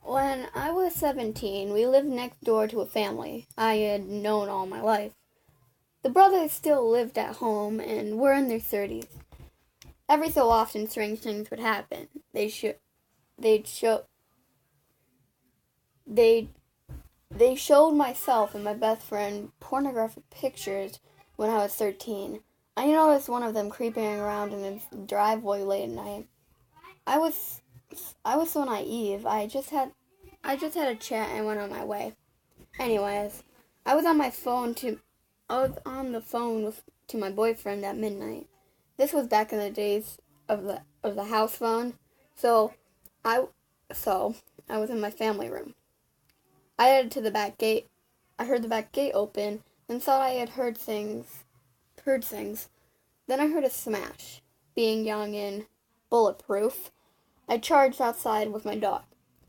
When I was 17, we lived next door to a family I had known all my life. The brothers still lived at home and were in their 30s. Every so often, strange things would happen. They'd show they they showed myself and my best friend pornographic pictures when I was 13. I noticed one of them creeping around in his driveway late at night. I was I was so naive. I just had a chat and went on my way. Anyways, I was on the phone to my boyfriend at midnight. This was back in the days of the house phone. So I so I was in my family room. I headed to the back gate. I heard the back gate open and thought I had heard things. Then I heard a smash. Being young and bulletproof, I charged outside with my dog.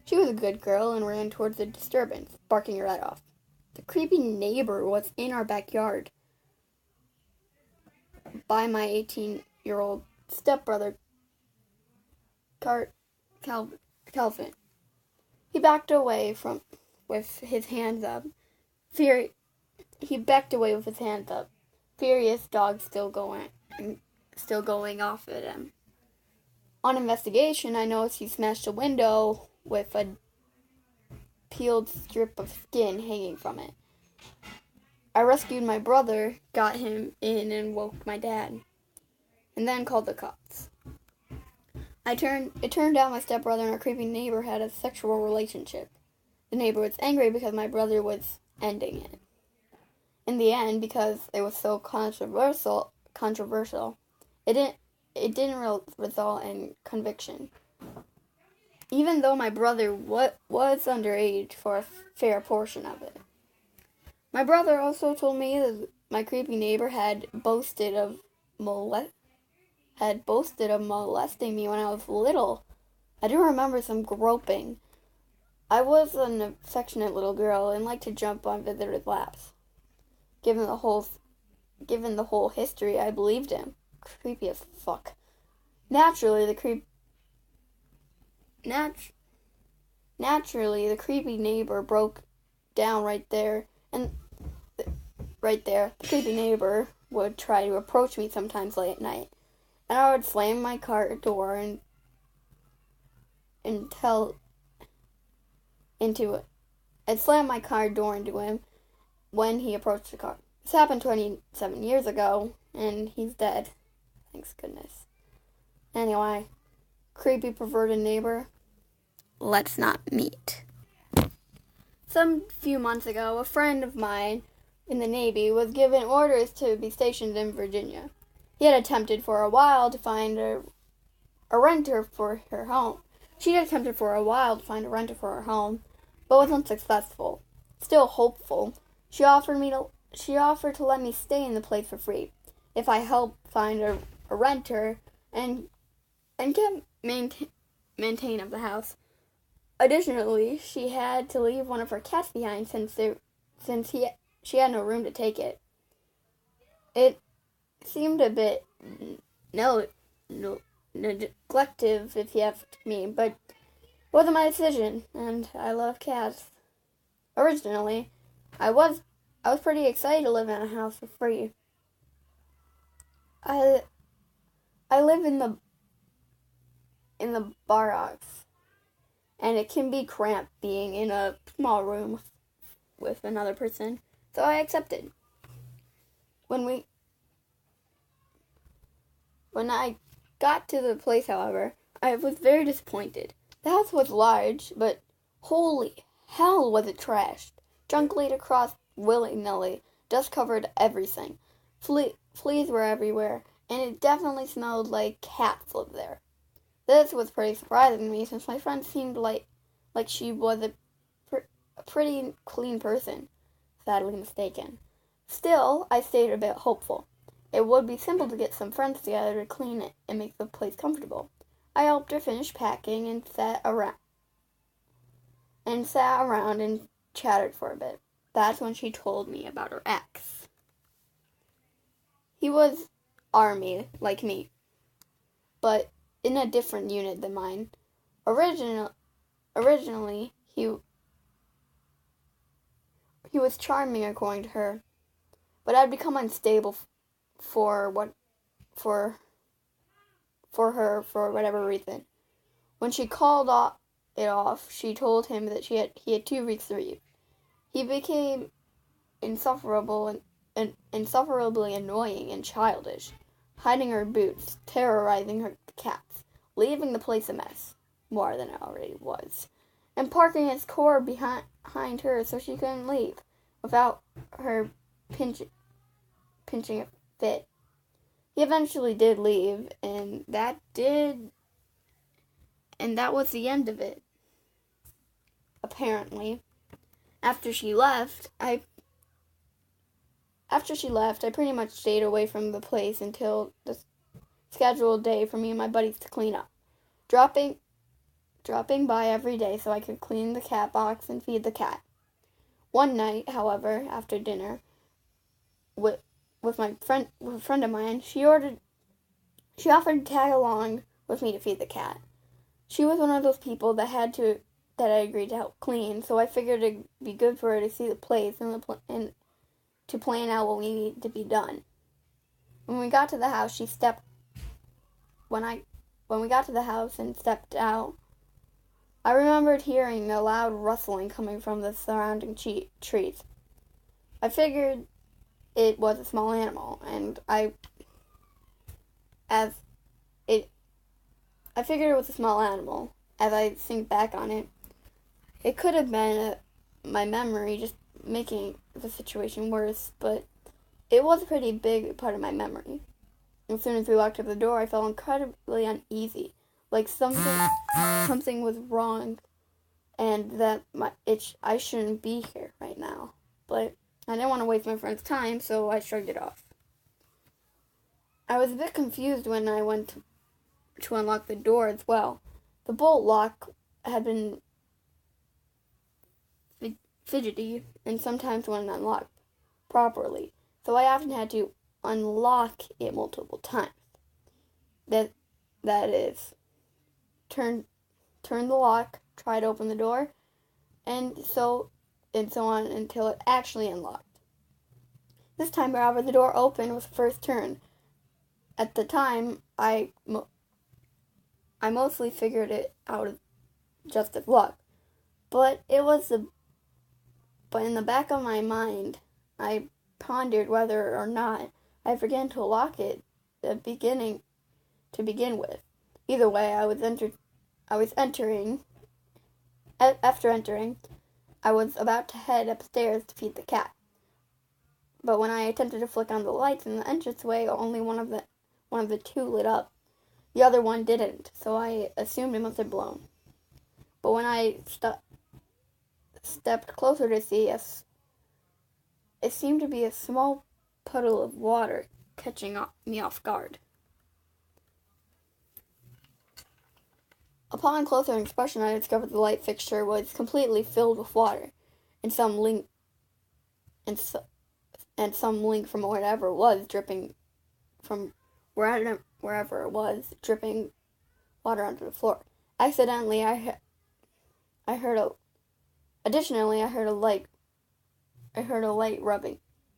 She was a good girl and ran towards the disturbance, barking her head off. The creepy neighbor was in our backyard by my 18-year-old stepbrother, Calvin. He backed away with his hands up. He backed away with his hands up. Furious dog still going off at him. On investigation, I noticed he smashed a window with a peeled strip of skin hanging from it. I rescued my brother, got him in, and woke my dad, and then called the cops. It turned out my stepbrother and our creepy neighbor had a sexual relationship. The neighbor was angry because my brother was ending it. In the end, because it was so controversial, it didn't result in conviction. Even though my brother was underage for a fair portion of it. My brother also told me that my creepy neighbor had boasted of molesting me when I was little. I do remember some groping. I was an affectionate little girl and liked to jump on visitors' laps. Given the whole history, I believed him. Creepy as fuck. Naturally, the creepy neighbor broke down right there, and the creepy neighbor would try to approach me sometimes late at night, and I would slam my car door I'd slam my car door into him when he approached the car. This happened 27 years ago, and he's dead. Thanks goodness. Anyway, creepy perverted neighbor, let's not meet. Some few months ago, a friend of mine in the Navy was given orders to be stationed in Virginia. He had attempted for a while to find a renter for her home. She had attempted for a while to find a renter for her home, but was unsuccessful. Still hopeful, she offered to let me stay in the place for free if I helped find a renter and get maintain of the house. Additionally, she had to leave one of her cats behind since she had no room to take it. It seemed a bit neglective, if you ask me, but it wasn't my decision, and I love cats. Originally, I was pretty excited to live in a house for free. I live in the barracks, and it can be cramped being in a small room with another person, so I accepted. When I got to the place, however, I was very disappointed. The house was large, but holy hell was it trashed. Junk laid across willy-nilly, dust covered everything. Fleas were everywhere, and it definitely smelled like cats lived there. This was pretty surprising to me since my friend seemed like she was a pretty clean person. Sadly mistaken. Still, I stayed a bit hopeful. It would be simple to get some friends together to clean it and make the place comfortable. I helped her finish packing and sat around and chatted for a bit. That's when she told me about her ex. He was Army, like me, but in a different unit than mine. Originally, He he was charming according to her, but had become unstable for what for her for whatever reason. When she called it off, she told him that he had 2 weeks to leave. He became insufferably annoying and childish, hiding her boots, terrorizing her cats, leaving the place a mess, more than it already was, and parking his car behind her so she couldn't leave without her pinching a fit. He eventually did leave, and that was the end of it. Apparently, after she left, I pretty much stayed away from the place until the scheduled day for me and my buddies to clean up, dropping by every day so I could clean the cat box and feed the cat. One night, however, after dinner, with a friend of mine, she offered to tag along with me to feed the cat. She was one of those people that I agreed to help clean, so I figured it'd be good for her to see the place and to plan out what we need to be done. When we got to the house, when we got to the house and stepped out, I remembered hearing a loud rustling coming from the surrounding trees. I figured it was a small animal, and I figured it was a small animal. As I think back on it, it could have been my memory just making the situation worse, but it was a pretty big part of my memory. As soon as we walked up the door, I felt incredibly uneasy, like something was wrong, and that I shouldn't be here right now. But I didn't want to waste my friend's time, so I shrugged it off. I was a bit confused when I went to unlock the door as well. The bolt lock had been fidgety and sometimes wouldn't unlock properly, so I often had to unlock it multiple times. That is, turn the lock, try to open the door, and so on until it actually unlocked. This time, however, the door opened with the first turn. At the time, I mostly figured it out of just as luck, but in the back of my mind, I pondered whether or not I began to lock it to begin with. Either way, after entering, I was about to head upstairs to feed the cat. But when I attempted to flick on the lights in the entranceway, only one of the 2 lit up. The other one didn't, so I assumed it must have blown. But when I stepped closer to see, it seemed to be a small puddle of water catching me off guard. Upon closer inspection, I discovered the light fixture was completely filled with water, and some link from whatever it was dripping from wherever it was dripping water onto the floor. Accidentally, I heard a light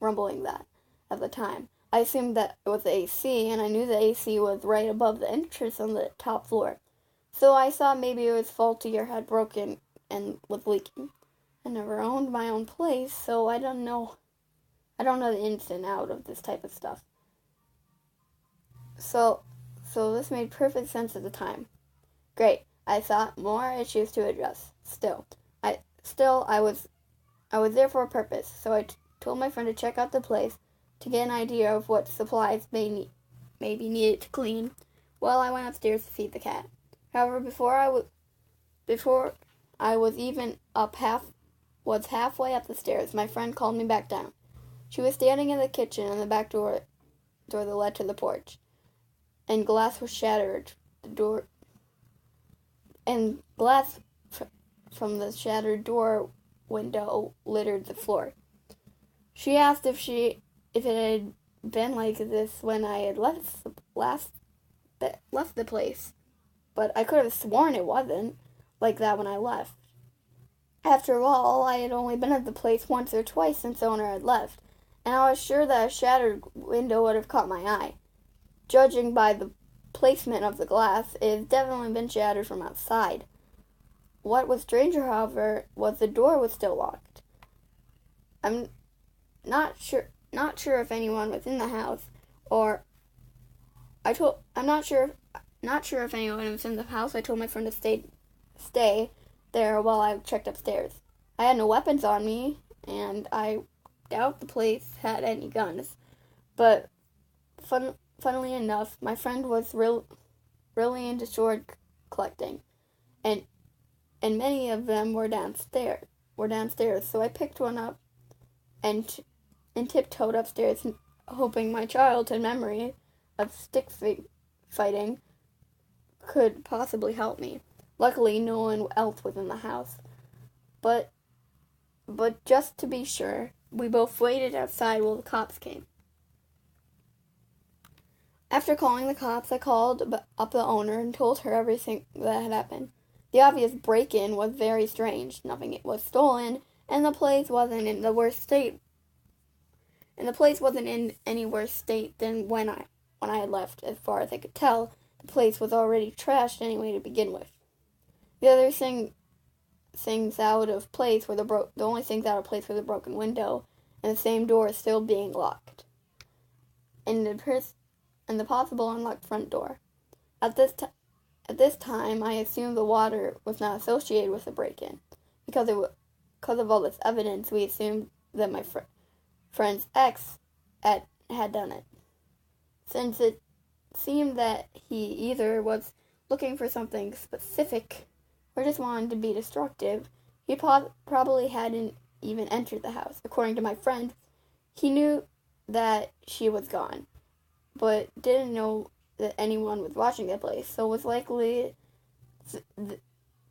rumbling that at the time. I assumed that it was the AC, and I knew the AC was right above the entrance on the top floor. So I thought maybe it was faulty or had broken and was leaking. I never owned my own place, so I don't know the ins and outs of this type of stuff. So this made perfect sense at the time. Great, I thought, more issues to address. Still, I was there for a purpose, so I told my friend to check out the place to get an idea of what supplies may be needed to clean while I went upstairs to feed the cat. However, before I was even halfway up the stairs, my friend called me back down. She was standing in the kitchen and the back door that led to the porch, and glass was shattered. Glass from the shattered door window littered the floor. She asked if it had been like this when I had left the place, but I could have sworn it wasn't like that when I left. After all, I had only been at the place once or twice since the owner had left, and I was sure that a shattered window would have caught my eye. Judging by the placement of the glass, it had definitely been shattered from outside. What was stranger, however, was the door was still locked. I'm not sure if anyone was in the house, or I'm not sure if anyone was in the house. I told my friend to stay there while I checked upstairs. I had no weapons on me, and I doubt the place had any guns. But funnily enough, my friend was really into sword collecting, and many of them were downstairs. So I picked one up and tiptoed upstairs, hoping my childhood memory of stick fighting could possibly help me. Luckily, no one else was in the house. But just to be sure, we both waited outside while the cops came. After calling the cops, I called up the owner and told her everything that had happened. The obvious break-in was very strange. Nothing was stolen, and the place wasn't in the worst state. And the place wasn't in any worse state than when I had left. As far as I could tell, the place was already trashed anyway to begin with. The other things out of place were the only things out of place were the broken window and the same door still being locked, and the possible unlocked front door. At this time, I assumed the water was not associated with the break-in, because of all this evidence. We assumed that my friend's ex had done it, since it seemed that he either was looking for something specific or just wanted to be destructive. He probably hadn't even entered the house. According to my friend, he knew that she was gone, but didn't know that anyone was watching the place, so was likely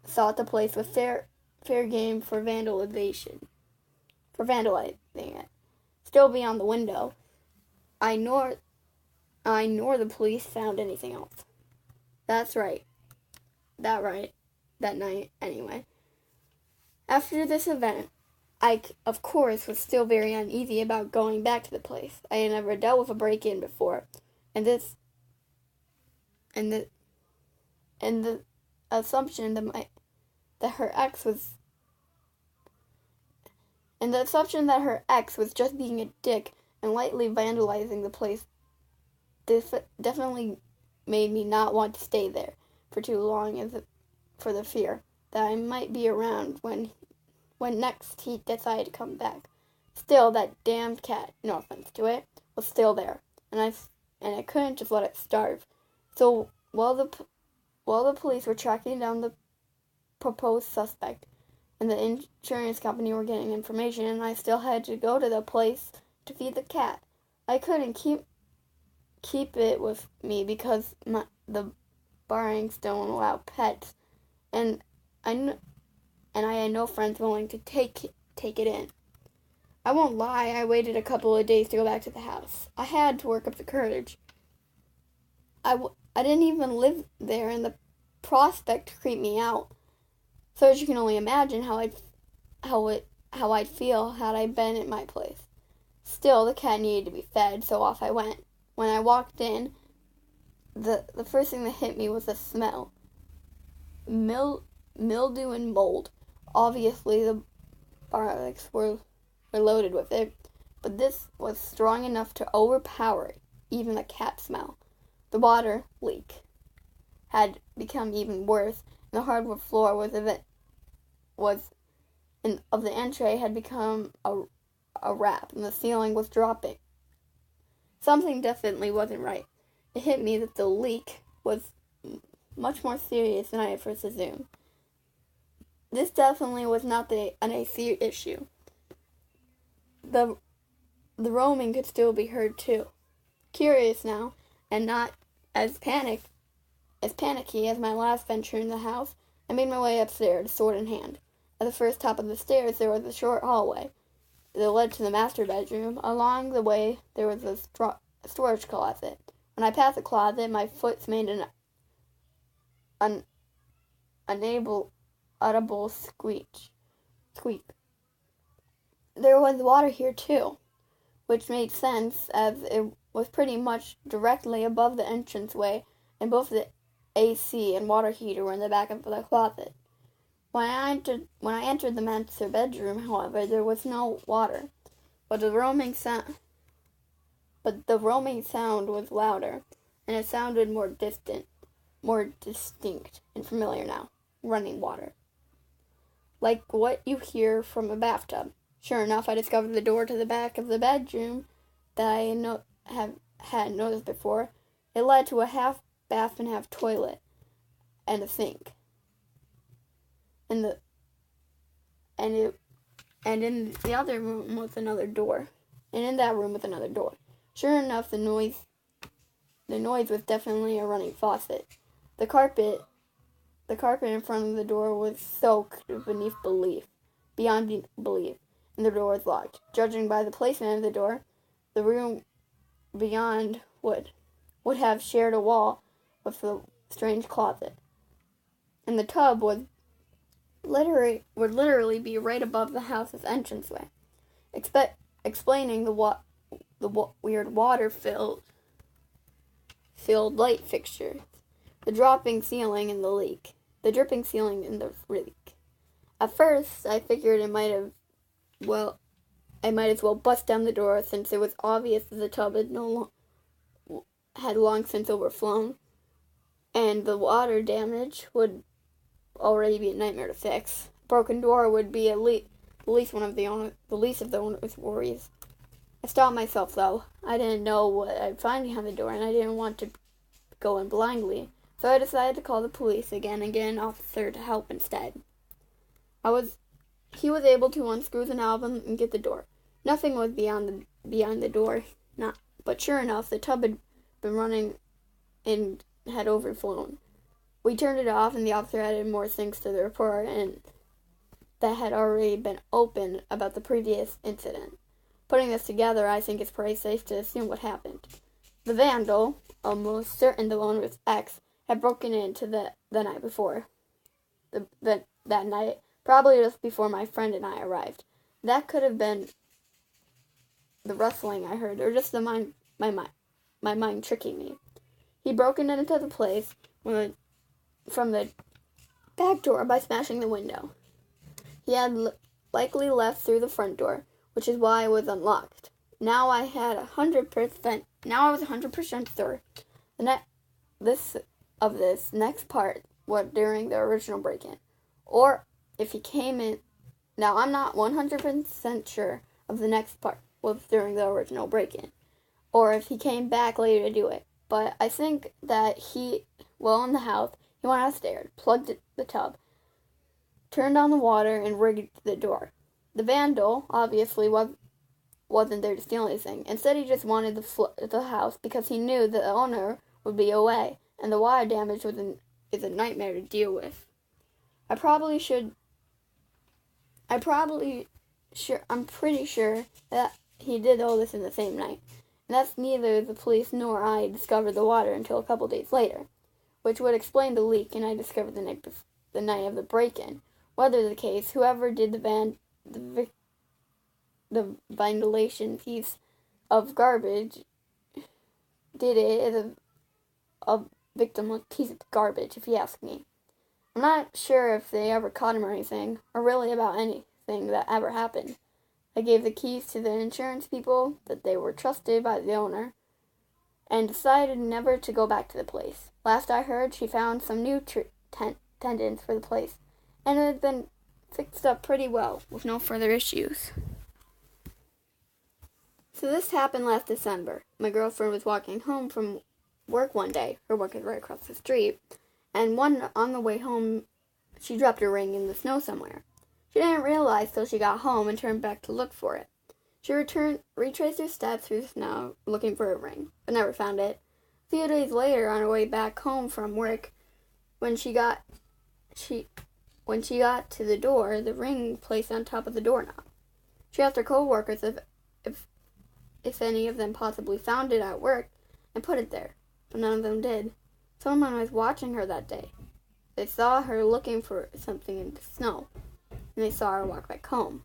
thought the place was fair game for vandalizing it. Still beyond the window, I nor the police found anything else. That's right. That night, anyway. After this event, I, of course, was still very uneasy about going back to the place. I had never dealt with a break-in before, and the assumption that her ex was just being a dick and lightly vandalizing the place definitely made me not want to stay there for too long, for the fear that I might be around when next he decided to come back. Still, that damned cat, no offense to it, was still there, and I couldn't just let it starve. So while the police were tracking down the proposed suspect, and the insurance company were getting information, and I still had to go to the place to feed the cat. I couldn't keep it with me because the barrings don't allow pets, and I had no friends willing to take it in. I won't lie, I waited a couple of days to go back to the house. I had to work up the courage. I didn't even live there, and the prospect creeped me out. So as you can only imagine how I'd feel had I been at my place. Still, the cat needed to be fed, so off I went. When I walked in, the first thing that hit me was the smell. Mildew and mold. Obviously, the barracks were loaded with it, but this was strong enough to overpower even the cat smell. The water leak had become even worse, and the hardwood floor of the entry had become a wrap, and the ceiling was dropping. Something definitely wasn't right. It hit me that the leak was much more serious than I had first assumed. This definitely was not an AC issue. The roaming could still be heard too. Curious now, and not as panicky as my last venture in the house, I made my way upstairs, sword in hand. At the first top of the stairs, there was a short hallway that led to the master bedroom. Along the way, there was a storage closet. When I passed the closet, my foot made an audible squeak. squeak. There was water here too, which made sense as it was pretty much directly above the entranceway, and both the AC and water heater were in the back of the closet. When I entered the master bedroom, however, there was no water, but the roaming sound was louder, and it sounded more distinct and familiar now. Running water, like what you hear from a bathtub. Sure enough, I discovered the door to the back of the bedroom that I had noticed before. It led to a half bath and half toilet and a sink. In the other room was another door. And in that room was another door. Sure enough, the noise was definitely a running faucet. The carpet in front of the door was soaked beyond belief, and the door was locked. Judging by the placement of the door, the room beyond would have shared a wall with the strange closet. And the tub would literally be right above the house's entranceway, explaining the weird water-filled light fixtures, the dripping ceiling and the leak. At first, I figured I might as well bust down the door, since it was obvious that the tub had long since overflown, and the water damage would already be a nightmare to fix. Broken door would be the least of the owner's worries. I stopped myself, though. I didn't know what I'd find behind the door, and I didn't want to go in blindly, so I decided to call the police again and get an officer to help instead. He was able to unscrew the knob and get the door. Nothing was beyond the door, but sure enough, the tub had been running and had overflown. We turned it off, and the officer added more things to the report, and that had already been open about the previous incident. Putting this together, I think it's pretty safe to assume what happened. The vandal, almost certain the owner's ex, had broken into the night before. That night, probably just before my friend and I arrived. That could have been the rustling I heard, or just my mind tricking me. He broke into the place from the back door by smashing the window. He had likely left through the front door, which is why it was unlocked. Now I was 100% sure this next part was during the original break-in, or if he came in. Now I'm not 100% sure of the next part was during the original break-in, or if he came back later to do it. But I think that in the house, he went upstairs, plugged the tub, turned on the water, and rigged the door. The vandal obviously wasn't there to steal anything. Instead, he just wanted the house because he knew the owner would be away, and the water damage is a nightmare to deal with. I'm pretty sure that he did all this in the same night. And that's neither the police nor I discovered the water until a couple days later, which would explain the leak, and I discovered the night of the break-in. Whether the case, whoever did the vandalization piece of garbage did it as a victimless piece of garbage, if you ask me. I'm not sure if they ever caught him or anything, or really about anything that ever happened. I gave the keys to the insurance people, that they were trusted by the owner, and decided never to go back to the place. Last I heard, she found some new tenants for the place, and it had been fixed up pretty well, with no further issues. So this happened last December. My girlfriend was walking home from work one day. Her work is right across the street. And on the way home, she dropped her ring in the snow somewhere. She didn't realize till she got home and turned back to look for it. She retraced her steps through the snow, looking for her ring, but never found it. A few days later, on her way back home from work, when she got to the door, the ring placed on top of the doorknob. She asked her co-workers if any of them possibly found it at work and put it there, but none of them did. Someone was watching her that day. They saw her looking for something in the snow. and they saw her walk back home.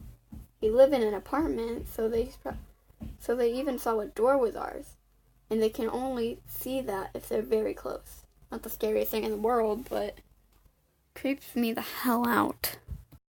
We live in an apartment, so they even saw what door was ours, and they can only see that if they're very close. Not the scariest thing in the world, but creeps me the hell out.